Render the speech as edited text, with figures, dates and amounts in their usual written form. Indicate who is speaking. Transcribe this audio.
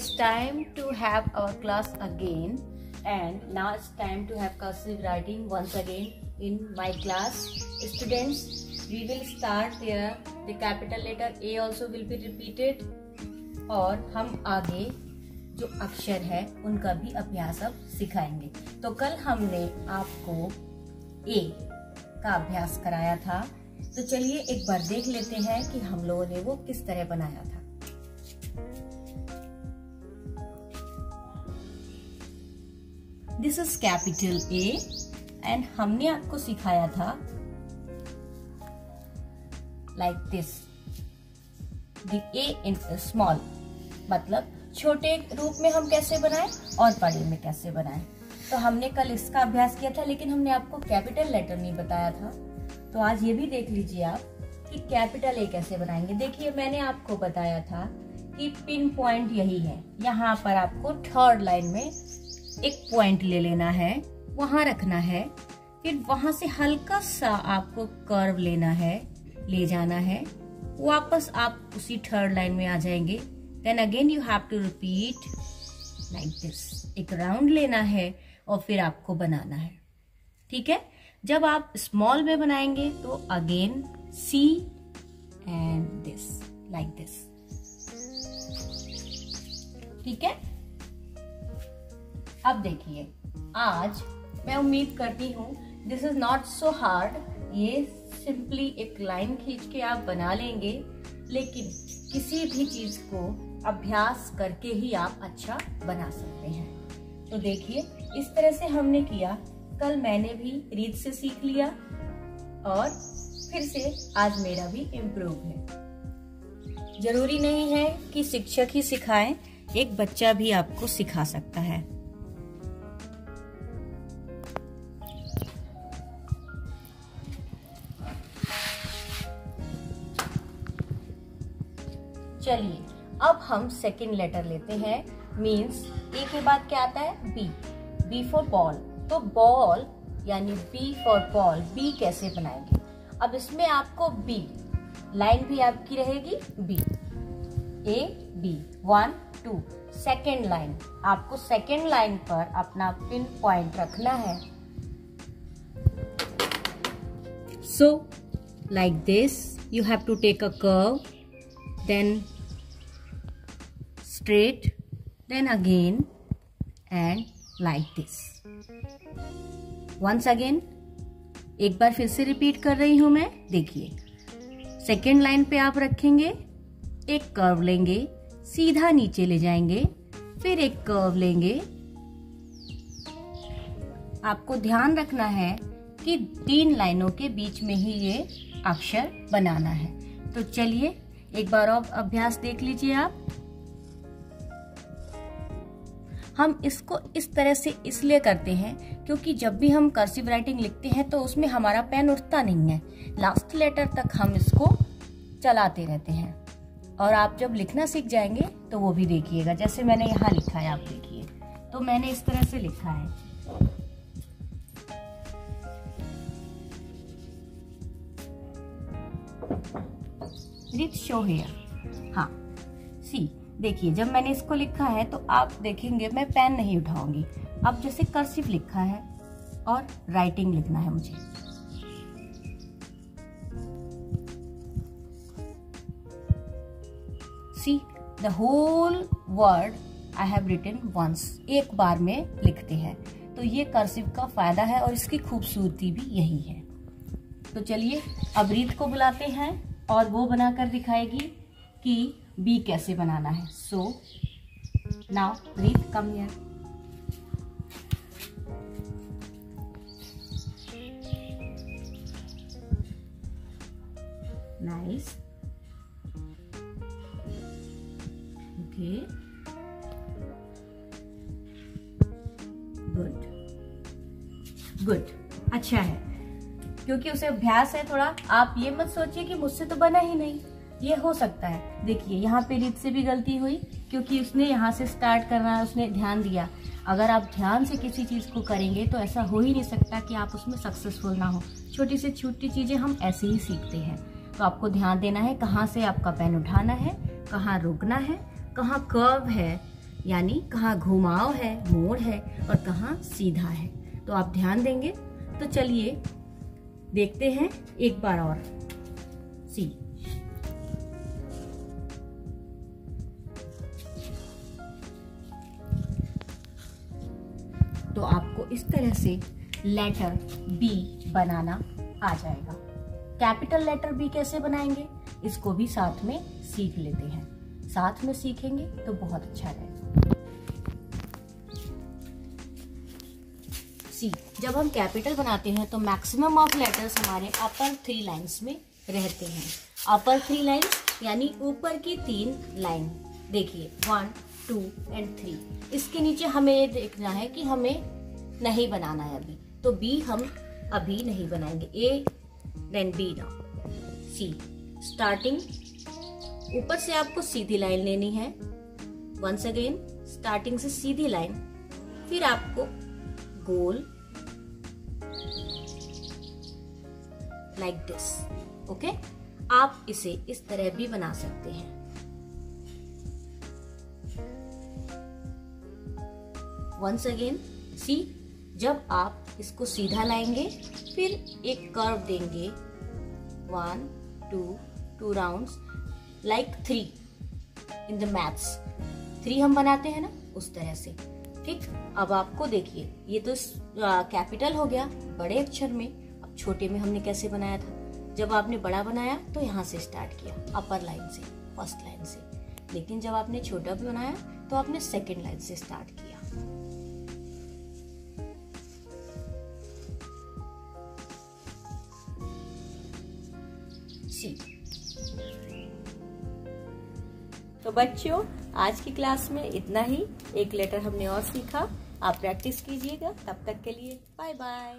Speaker 1: is time to have our class again, and now it's time to have cursive writing once again in my class. Students, we will start there. The capital letter A also will be repeated, और हम आगे जो अक्षर है उनका भी अभ्यास अब सिखाएंगे। तो कल हमने आपको A का अभ्यास कराया था, तो चलिए एक बार देख लेते हैं कि हम लोगों ने वो किस तरह बनाया था। This is capital A and हमने आपको सिखाया था like this, the A in small, मतलब छोटे रूप में हम कैसे बनाएं और बड़े में कैसे बनाएं। तो हमने कल इसका अभ्यास किया था, लेकिन हमने आपको कैपिटल लेटर नहीं बताया था। तो आज ये भी देख लीजिए आप कि कैपिटल A कैसे बनाएंगे। देखिए मैंने आपको बताया था कि पिन पॉइंट यही है, यहाँ पर आपको थर्ड लाइन में एक पॉइंट ले लेना है, वहां रखना है, फिर वहां से हल्का सा आपको कर्व लेना है, ले जाना है, वापस आप उसी थर्ड लाइन में आ जाएंगे। Then again you have to repeat like this, एक राउंड लेना है और फिर आपको बनाना है। ठीक है, जब आप स्मॉल में बनाएंगे तो again see and this like this. ठीक है, अब देखिए आज मैं उम्मीद करती हूँ this is not so hard, ये सिंपली एक लाइन खींच के आप बना लेंगे, लेकिन किसी भी चीज को अभ्यास करके ही आप अच्छा बना सकते हैं। तो देखिए इस तरह से हमने किया, कल मैंने भी रीत से सीख लिया और फिर से आज मेरा भी इम्प्रूव है। जरूरी नहीं है कि शिक्षक ही सिखाएं, एक बच्चा भी आपको सिखा सकता है। चलिए अब हम सेकंड लेटर लेते हैं। मीन्स ए के बाद क्या आता है? बी। B for ball. तो बॉल यानी बी फॉर बॉल, बी कैसे बनाएंगे? अब इसमें आपको बी लाइन भी आपकी रहेगी, B A B 1 2। Second line, आपको सेकेंड लाइन पर अपना पिन पॉइंट रखना है। So like this you have to take a curve, then straight, then again and like this. Once again, एक बार फिर से रिपीट कर रही हूं मैं। देखिए सेकेंड लाइन पे आप रखेंगे, एक कर्व लेंगे, सीधा नीचे ले जाएंगे, फिर एक कर्व लेंगे। आपको ध्यान रखना है कि 3 लाइनों के बीच में ही ये अक्षर बनाना है। तो चलिए एक बार और अभ्यास देख लीजिए आप। हम इसको इस तरह से इसलिए करते हैं क्योंकि जब भी हम कर्सिव राइटिंग लिखते हैं तो उसमें हमारा पेन उठता नहीं है, लास्ट लेटर तक हम इसको चलाते रहते हैं। और आप जब लिखना सीख जाएंगे तो वो भी देखिएगा, जैसे मैंने यहाँ लिखा है, आप देखिए तो मैंने इस तरह से लिखा है। Read show here। हाँ सी, देखिए जब मैंने इसको लिखा है तो आप देखेंगे मैं पेन नहीं उठाऊंगी। अब जैसे कर्सिव लिखा है और राइटिंग लिखना है मुझे, see the whole word I have written once, एक बार में लिखते हैं। तो ये कर्सिव का फायदा है और इसकी खूबसूरती भी यही है। तो चलिए अब रीत को बुलाते हैं और वो बनाकर दिखाएगी कि बी कैसे बनाना है। सो नाउ रीत come here. Nice, okay, good good, अच्छा है। क्योंकि उसे अभ्यास है थोड़ा, आप ये मत सोचिए कि मुझसे तो बना ही नहीं, ये हो सकता है। देखिए यहाँ पे रीत से भी गलती हुई क्योंकि उसने यहाँ से स्टार्ट करना है, उसने ध्यान दिया। अगर आप ध्यान से किसी चीज को करेंगे तो ऐसा हो ही नहीं सकता कि आप उसमें सक्सेसफुल ना हो। छोटी से छोटी चीजें हम ऐसे ही सीखते हैं। तो आपको ध्यान देना है कहाँ से आपका पेन उठाना है, कहाँ रोकना है, कहाँ कर्व है, यानी कहाँ घुमाव है, मोड़ है और कहाँ सीधा है। तो आप ध्यान देंगे। तो चलिए देखते हैं एक बार और। सी, तो आपको इस तरह से लेटर बी बनाना आ जाएगा। कैपिटल लेटर बी कैसे बनाएंगे, इसको भी साथ में सीख लेते हैं। साथ में सीखेंगे तो बहुत अच्छा रहेगा। सी, जब हम कैपिटल बनाते हैं तो मैक्सिमम ऑफ लेटर्स हमारे अपर 3 लाइन्स में रहते हैं। अपर 3 लाइन्स यानी ऊपर की 3 लाइन। देखिए 1, 2 एंड 3। इसके नीचे हमें ये देखना है कि हमें नहीं बनाना है अभी, तो बी हम अभी नहीं बनाएंगे। A then B now. C, starting ऊपर से आपको सीधी लाइन लेनी है। वंस अगेन स्टार्टिंग से सीधी लाइन, फिर आपको गोल लाइक दिस। ओके, आप इसे इस तरह भी बना सकते हैं। वंस अगेन सी, जब आप इसको सीधा लाएंगे फिर एक कर्व देंगे 1, 2 rounds like 3 in the maths. 3 हम बनाते हैं ना, उस तरह से। ठीक, अब आपको देखिए ये तो कैपिटल हो गया बड़े अक्षर में। अब छोटे में हमने कैसे बनाया था, जब आपने बड़ा बनाया तो यहाँ से स्टार्ट किया, अपर लाइन से, फर्स्ट लाइन से। लेकिन जब आपने छोटा भी बनाया तो आपने सेकेंड लाइन से स्टार्ट किया। सी। तो बच्चों, आज की क्लास में इतना ही। एक लेटर हमने और सीखा। आप प्रैक्टिस कीजिएगा। तब तक के लिए बाय बाय।